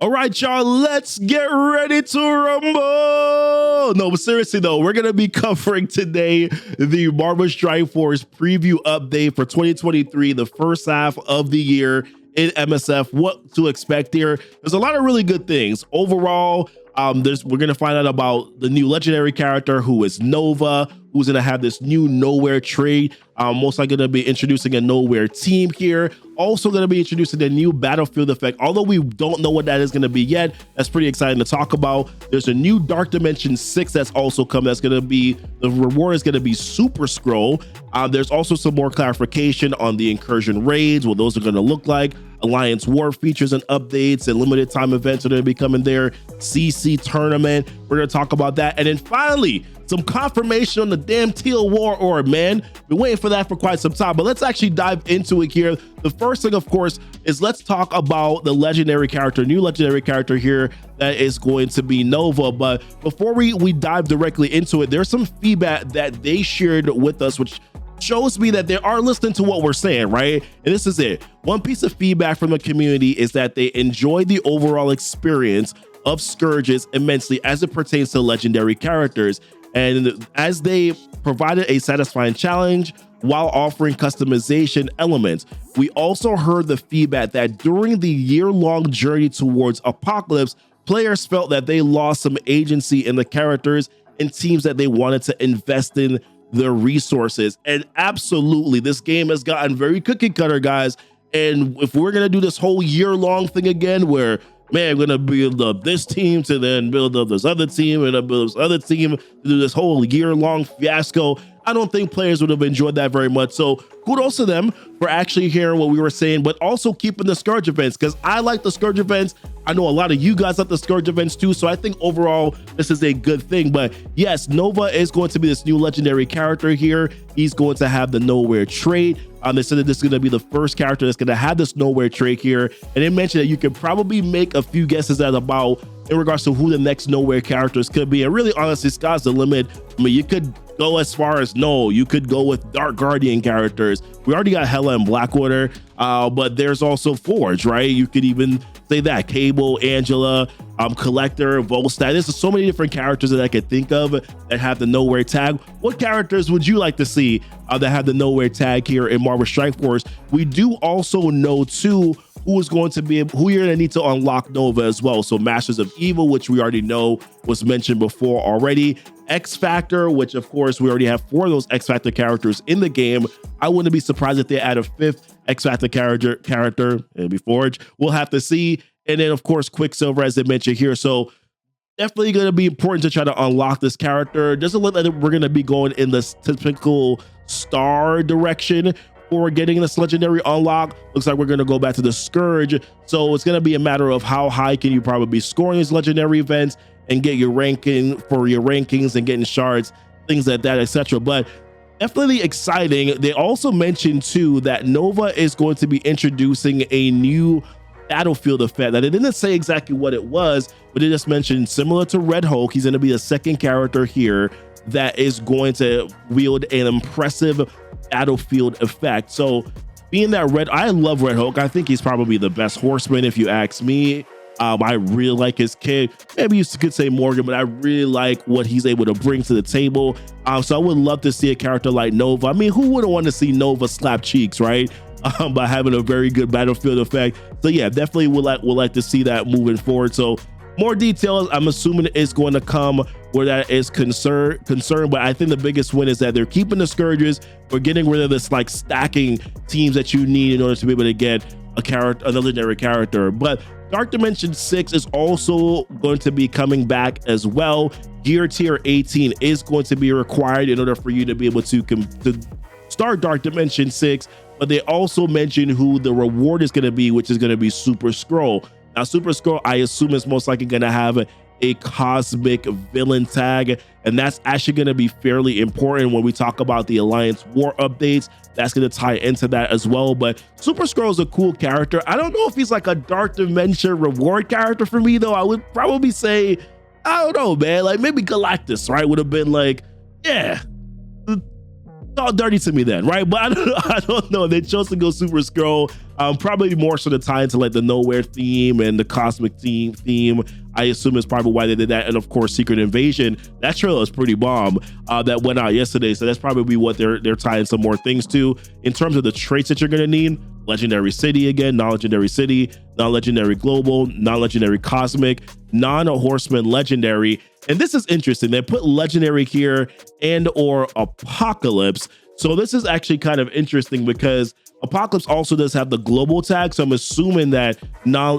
All right, y'all, let's get ready to rumble. No, but seriously though, we're gonna be covering today the Marvel Strike Force preview update for 2023, the first half of the year in MSF. What to expect here? There's a lot of really good things overall. We're gonna find out about the new legendary character who is Nova, who's gonna have this new nowhere trade. Most likely gonna be introducing a nowhere team here. Also gonna be introducing the new battlefield effect. Although we don't know what that is gonna be yet, that's pretty exciting to talk about. There's a new Dark Dimension 6 that's also coming. That's gonna be, the reward is gonna be Super Skrull. There's also some more clarification on the incursion raids, what those are gonna look like. Alliance War features and updates and limited time events are going to be coming there. CC tournament, we're going to talk about that. And then finally, some confirmation on the damn Teal War Orb, man. Been waiting for that for quite some time, but let's actually dive into it here. The first thing, of course, is let's talk about the legendary character, new legendary character here that is going to be Nova. But before we dive directly into it, there's some feedback that they shared with us, which shows me that they are listening to what we're saying, right? And this is it. One piece of feedback from the community is that they enjoy the overall experience of Scourges immensely as it pertains to legendary characters. And as they provided a satisfying challenge while offering customization elements, we also heard the feedback that during the year-long journey towards Apocalypse, players felt that they lost some agency in the characters and teams that they wanted to invest in the resources. And absolutely, this game has gotten very cookie cutter, guys. And if we're gonna do this whole year-long thing again, where man, we're gonna build up this team to then build up this other team and build this other team to do this whole year-long fiasco, I don't think players would have enjoyed that very much. So kudos to them for actually hearing what we were saying, but also keeping the Scourge events, because I like the Scourge events. I know a lot of you guys like the Scourge events too, so I think overall this is a good thing. But yes, Nova is going to be this new legendary character here. He's going to have the nowhere trait. They said that this is going to be the first character that's going to have this nowhere trait here, and they mentioned that you can probably make a few guesses at about in regards to who the next nowhere characters could be. And really, honestly, sky's the limit. I mean, you could go as far as you could go with Dark Guardian characters. We already got Hela and Blackwater, but there's also Forge, right? You could even say that Cable, Angela, Collector, Volstagg. There's so many different characters that I could think of that have the nowhere tag. What characters would you like to see that have the nowhere tag here in Marvel Strike Force? We do also know too who is going to be, who you're going to need to unlock Nova as well. So Masters of Evil, which we already know was mentioned before already. X Factor, which of course we already have 4 of those X Factor characters in the game. I wouldn't be surprised if they add a 5th X Factor character. It'd be Forge. We'll have to see. And then of course Quicksilver, as they mentioned here. So definitely going to be important to try to unlock this character. Doesn't look like we're going to be going in this typical star direction for getting this legendary unlock. Looks like we're going to go back to the Scourge. So it's going to be a matter of how high can you probably be scoring these legendary events and get your ranking for your rankings and getting shards, things like that, etc. But definitely exciting. They also mentioned too that Nova is going to be introducing a new battlefield effect. Now, they didn't say exactly what it was, but they just mentioned similar to Red Hulk, he's going to be the second character here that is going to wield an impressive battlefield effect. So being that I love Red Hulk. I think he's probably the best horseman if you ask me. I really like his kid. Maybe you could say Morgan, but I really like what he's able to bring to the table. So I would love to see a character like Nova. I mean, who wouldn't want to see Nova slap cheeks, right? By having a very good battlefield effect. So yeah, definitely would like to see that moving forward. So more details, I'm assuming, is going to come where that is concerned. But I think the biggest win is that they're keeping the Scourges. We're getting rid of this like stacking teams that you need in order to be able to get a legendary character. But Dark Dimension 6 is also going to be coming back as well. Gear tier 18 is going to be required in order for you to be able to start Dark Dimension 6. But they also mentioned who the reward is going to be, which is going to be Super Skrull. Now, Super Skrull, I assume, is most likely going to have a cosmic villain tag, and that's actually going to be fairly important when we talk about the Alliance War updates. That's going to tie into that as well. But Super Skrull is a cool character. I don't know if he's like a Dark Dimension reward character for me, though. I would probably say, I don't know, man, like maybe Galactus, right, would have been like, yeah, all dirty to me then, right? But I don't know. They chose to go Super Skrull, probably more so the tie into like the Nowhere theme and the Cosmic theme. I assume is probably why they did that. And of course, Secret Invasion. That trailer is pretty bomb. That went out yesterday, so that's probably what they're tying some more things to. In terms of the traits that you're gonna need: Legendary City again, non-legendary City, non-legendary Global, non-legendary Cosmic, non-Horseman Legendary. And this is interesting. They put Legendary here and or Apocalypse. So this is actually kind of interesting because Apocalypse also does have the Global tag. So I'm assuming that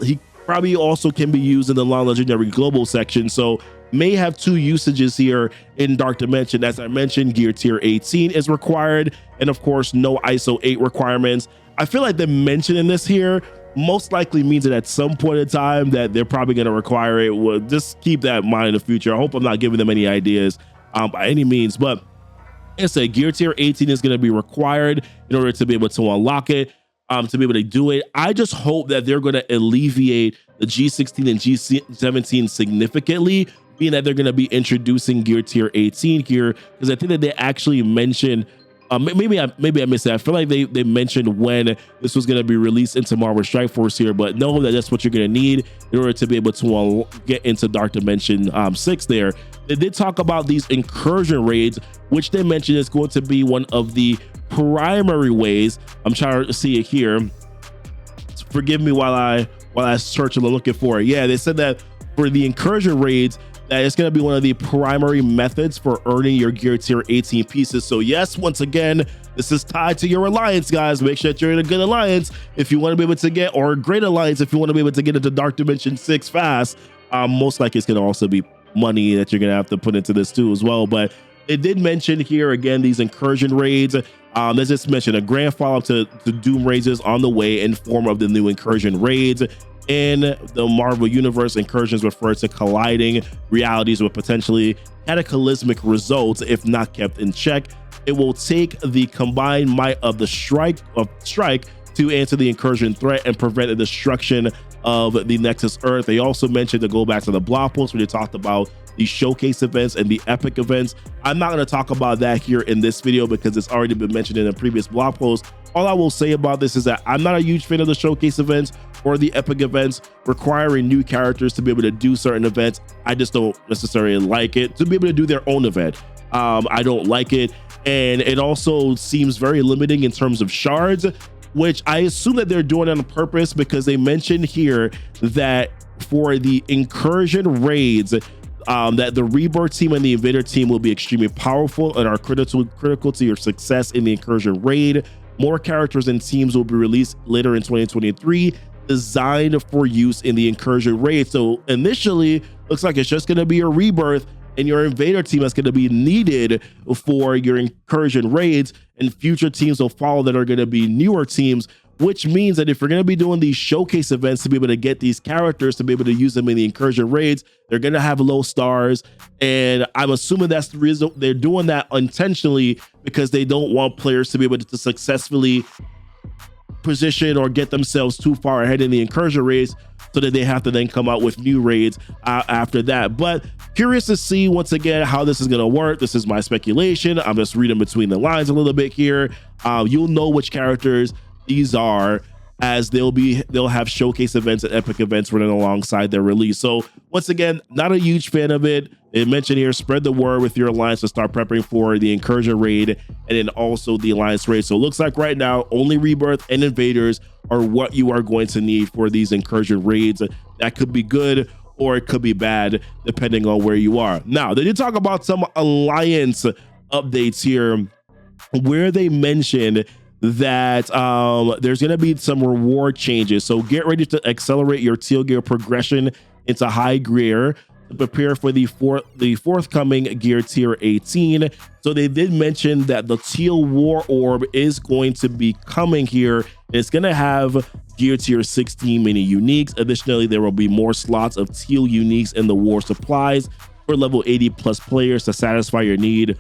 he probably also can be used in the non-legendary Global section. So may have two usages here in Dark Dimension. As I mentioned, Gear Tier 18 is required. And of course, no ISO 8 requirements. I feel like the mention in this here most likely means that at some point in time that they're probably going to require it. Well, just keep that in mind in the future. I hope I'm not giving them any ideas by any means, but it's a Gear Tier 18 is going to be required in order to be able to unlock it, to be able to do it. I just hope that they're going to alleviate the G16 and G17 significantly, being that they're going to be introducing Gear Tier 18 here, because I think that they actually mentioned maybe I missed that. I feel like they mentioned when this was going to be released into Marvel Strike Force here, but know that that's what you're going to need in order to be able to get into Dark Dimension 6 there. They did talk about these incursion raids, which they mentioned is going to be one of the primary ways. I'm trying to see it here. Forgive me while I search and looking for it. Yeah, they said that for the incursion raids, that it's going to be one of the primary methods for earning your Gear Tier 18 pieces. So yes, once again, this is tied to your alliance, guys. Make sure that you're in a good alliance if you want to be able to get, or a great alliance if you want to be able to get into Dark Dimension 6 fast. Most likely it's going to also be money that you're going to have to put into this too as well. But it did mention here, again, these incursion raids. As just mentioned, a grand follow-up to Doom raids is on the way in form of the new incursion raids. In the Marvel Universe, incursions refer to colliding realities with potentially cataclysmic results if not kept in check. It will take the combined might of the strike to answer the incursion threat and prevent the destruction of the Nexus Earth. They also mentioned, to go back to the blog post where they talked about the showcase events and the epic events. I'm not going to talk about that here in this video because it's already been mentioned in a previous blog post. All I will say about this is that I'm not a huge fan of the showcase events or the epic events requiring new characters to be able to do certain events. I just don't necessarily like it, to be able to do their own event. I don't like it. And it also seems very limiting in terms of shards, which I assume that they're doing on purpose, because they mentioned here that for the incursion raids, that the Rebirth team and the Invader team will be extremely powerful and are critical to your success in the incursion raid. More characters and teams will be released later in 2023, designed for use in the incursion raid. So initially, looks like it's just going to be a Rebirth and your Invader team that's going to be needed for your incursion raids, and future teams will follow that are going to be newer teams, which means that if you're going to be doing these showcase events to be able to get these characters, to be able to use them in the incursion raids, they're going to have low stars. And I'm assuming that's the reason they're doing that intentionally, because they don't want players to be able to successfully position or get themselves too far ahead in the incursion raids, so that they have to then come out with new raids after that. But curious to see once again how this is going to work. This is my speculation. I'm just reading between the lines a little bit here. You'll know which characters these are, as they'll have showcase events and epic events running alongside their release. So once again, not a huge fan of it. They mentioned here, spread the word with your alliance to start prepping for the incursion raid and then also the alliance raid. So it looks like right now only Rebirth and Invaders are what you are going to need for these incursion raids. That could be good or it could be bad depending on where you are. Now, they did talk about some alliance updates here, where they mentioned that there's going to be some reward changes. So get ready to accelerate your teal gear progression into high gear to prepare for the forthcoming Gear Tier 18. So they did mention that the teal war orb is going to be coming here. It's going to have Gear Tier 16 mini uniques. Additionally, there will be more slots of teal uniques in the war supplies for level 80 plus players to satisfy your need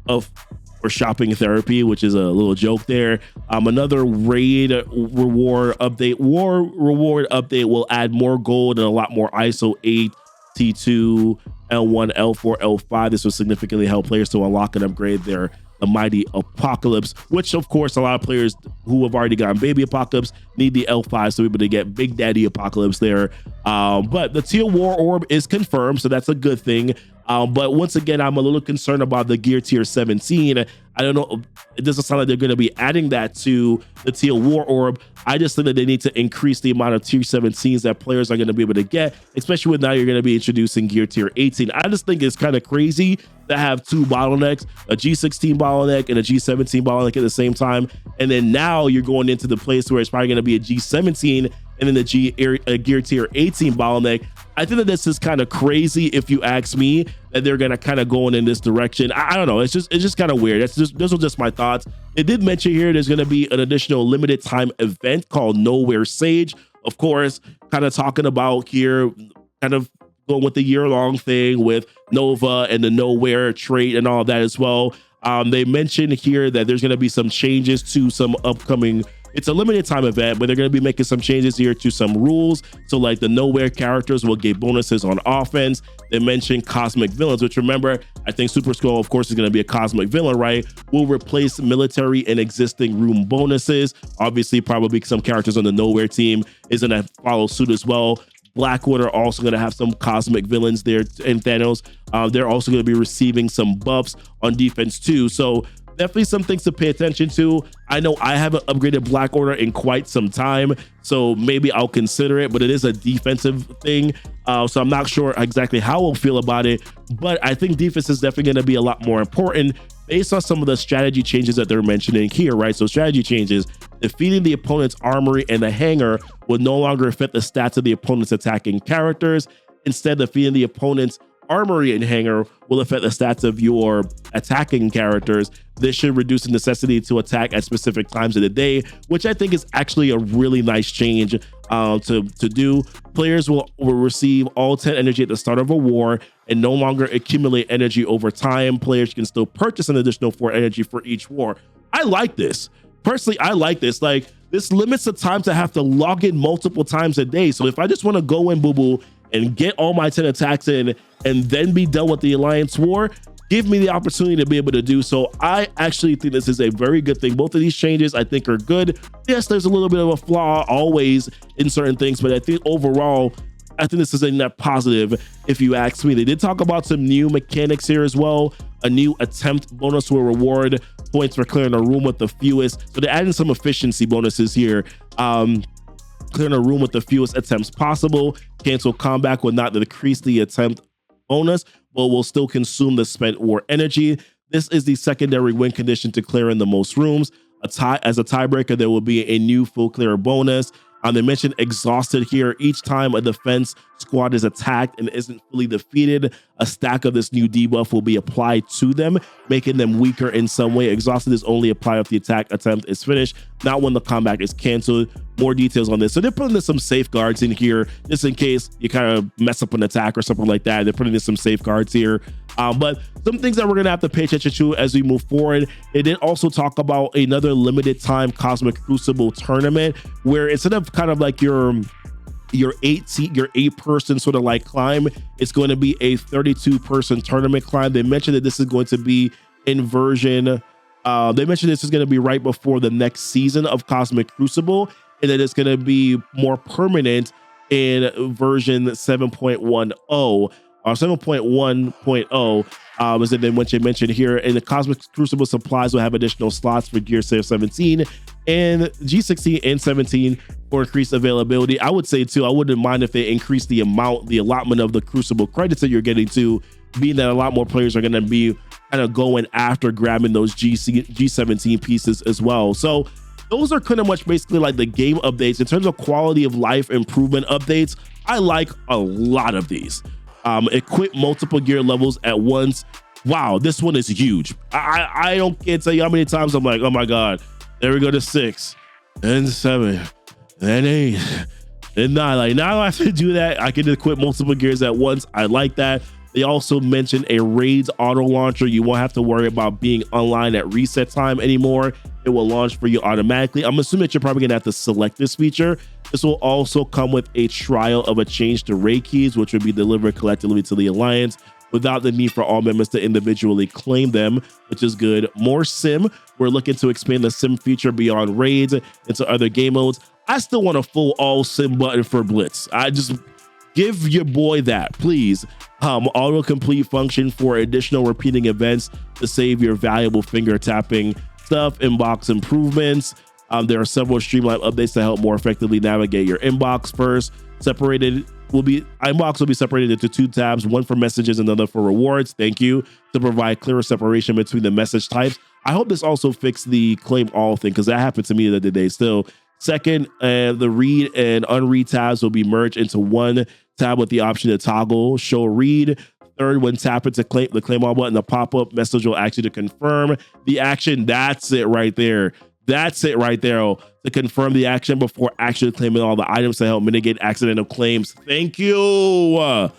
for shopping therapy, which is a little joke there. Another raid reward update. War reward update will add more gold and a lot more ISO 8, T2, L1, L4, L5. This will significantly help players to unlock and upgrade their the mighty Apocalypse, which of course a lot of players who have already gotten baby Apocalypse need the L5 to be able to get Big Daddy Apocalypse there. But the Teal War Orb is confirmed, so that's a good thing. But once again, I'm a little concerned about the gear tier 17. I don't know, it doesn't sound like they're going to be adding that to the Teal War Orb. I just think that they need to increase the amount of tier 17s that players are going to be able to get, especially when now you're going to be introducing gear tier 18. I just think it's kind of crazy to have two bottlenecks, a G16 bottleneck and a G17 bottleneck at the same time. And then now you're going into the place where it's probably going to be a G17 and then the gear tier 18 bottleneck. I think that this is kind of crazy, if you ask me, that they're gonna kind of going in this direction. I don't know. It's just kind of weird. Those are just my thoughts. They did mention here there's gonna be an additional limited time event called Nowhere Sage. Of course, kind of talking about here, kind of going with the year-long thing with Nova and the Nowhere trait and all that as well. They mentioned here that there's gonna be some changes to some upcoming. It's a limited time event, but they're going to be making some changes here to some rules. So like the Nowhere characters will get bonuses on offense. They mentioned cosmic villains, which remember, I think Super Skrull, of course, is going to be a cosmic villain, right? Will replace military and existing room bonuses. Obviously, probably some characters on the Nowhere team is going to follow suit as well. Blackwater also going to have some cosmic villains there, and Thanos. They're also going to be receiving some buffs on defense too. So definitely some things to pay attention to. I know I haven't upgraded Black Order in quite some time, so maybe I'll consider it, but it is a defensive thing. So I'm not sure exactly how I'll feel about it, but I think defense is definitely going to be a lot more important based on some of the strategy changes that they're mentioning here, right? So strategy changes, defeating the opponent's armory and the hangar will no longer affect the stats of the opponent's attacking characters. Instead, defeating the opponent's armory and hangar will affect the stats of your attacking characters. This should reduce the necessity to attack at specific times of the day, which I think is actually a really nice change to do. Players will receive all 10 energy at the start of a war and no longer accumulate energy over time. Players can still purchase an additional 4 energy for each war. I like this. Personally, I like this. Like, this limits the time to have to log in multiple times a day. So if I just want to go in, boo-boo, and get all my 10 attacks in and then be done with the Alliance War, give me the opportunity to be able to do so. I actually think this is a very good thing. Both of these changes I think are good. Yes, there's a little bit of a flaw always in certain things, but I think overall, I think this is a net positive if you ask me. They did talk about some new mechanics here as well. A new attempt bonus will reward points for clearing a room with the fewest. So they're adding some efficiency bonuses here. Clearing a room with the fewest attempts possible. Cancel combat will not decrease the attempt bonus, but will still consume the spent war energy. This is the secondary win condition to clear in the most rooms. As a tiebreaker, there will be a new full clear bonus. They mentioned exhausted here. Each time a defense squad is attacked and isn't fully defeated, a stack of this new debuff will be applied to them, making them weaker in some way. Exhausted is only applied if the attack attempt is finished, not when the combat is canceled. More details on this. So they're putting in some safeguards in here, just in case you kind of mess up an attack or something like that. They're putting in some safeguards here. But some things that we're going to have to pay attention to as we move forward. They did also talk about another limited time Cosmic Crucible tournament, where instead of kind of like your 8-person sort of like climb, it's going to be a 32-person tournament climb. They mentioned that this is going to be in version, they mentioned this is going to be right before the next season of Cosmic Crucible, and that it's going to be more permanent in version 7.10 or 7.1.0. As they mentioned here, and the Cosmic Crucible supplies will have additional slots for Gear 17 and G16 and 17 for increased availability. I would say too, I wouldn't mind if they increase the allotment of the Crucible credits that you're getting to, being that a lot more players are going to be kind of going after grabbing those G17 pieces as well. So those are kind of much basically like the game updates. In terms of quality of life improvement updates, I like a lot of these. Equip multiple gear levels at once. Wow, this one is huge. I can't tell you how many times I'm like, oh my God, there we go to 6 and 7 and 8 and 9. Like, now I have to do that. I can equip multiple gears at once. I like that. They also mentioned a Raids auto launcher. You won't have to worry about being online at reset time anymore. It will launch for you automatically. I'm assuming that you're probably gonna have to select this feature. This will also come with a trial of a change to raid keys, which will be delivered collectively to the Alliance. without the need for all members to individually claim them, which is good. More sim. We're looking to expand the sim feature beyond raids into other game modes. I still want a full all sim button for Blitz. I just give your boy that, please. Auto complete function for additional repeating events to save your valuable finger tapping stuff. Inbox improvements. There are several streamlined updates to help more effectively navigate your inbox. First, inbox will be separated into 2 tabs, one for messages and another for rewards. Thank you, to provide clearer separation between the message types. I hope this also fixed the claim all thing, because that happened to me the other day still. Second, the read and unread tabs will be merged into one tab with the option to toggle show read. Third, when tapping to claim the claim all button, the pop-up message will ask you to confirm the action. That's it right there. That's it right there. To confirm the action before actually claiming all the items to help mitigate accidental claims. Thank you.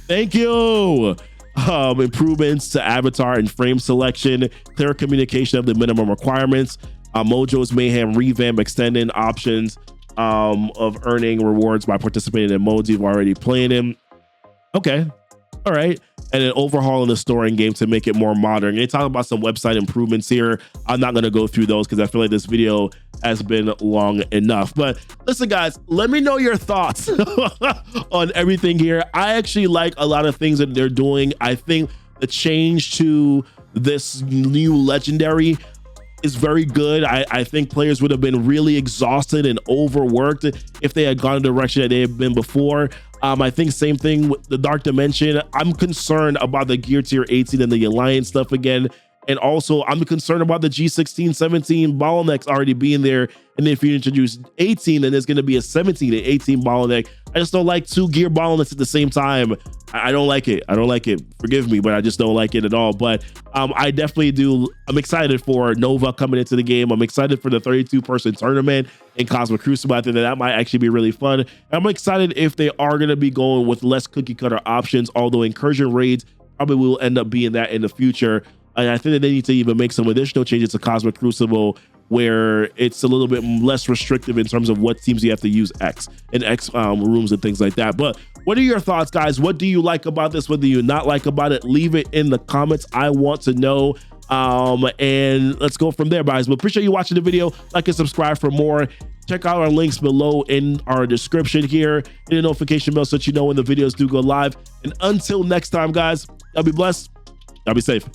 Thank you. Improvements to avatar and frame selection, clear communication of the minimum requirements. Mojo's Mayhem revamp, extending options of earning rewards by participating in modes you've already played in. Okay. All right. And then overhauling the storing game to make it more modern. They talk about some website improvements here. I'm not going to go through those because I feel like this video has been long enough. But listen, guys, let me know your thoughts on everything here. I actually like a lot of things that they're doing. I think the change to this new legendary is very good. I think players would have been really exhausted and overworked if they had gone in the direction that they had been before. I think same thing with the Dark Dimension. I'm concerned about the Gear Tier 18 and the Alliance stuff again. And also, I'm concerned about the G16, 17 bottlenecks already being there. And then if you introduce 18, then there's going to be a 17 and 18 bottleneck. I just don't like 2 gear bottlenecks at the same time. I don't like it. I don't like it. Forgive me, but I just don't like it at all. But I definitely do. I'm excited for Nova coming into the game. I'm excited for the 32-person tournament in Cosmic Crucible. I think that might actually be really fun. And I'm excited if they are going to be going with less cookie cutter options, although incursion raids probably will end up being that in the future. And I think that they need to even make some additional changes to Cosmic Crucible where it's a little bit less restrictive in terms of what teams you have to use X rooms and things like that. But what are your thoughts, guys? What do you like about this? What do you not like about it? Leave it in the comments. I want to know. And let's go from there, guys. But appreciate you watching the video. Like and subscribe for more. Check out our links below in our description here. Hit the notification bell so that you know when the videos do go live. And until next time, guys, y'all be blessed. Y'all be safe.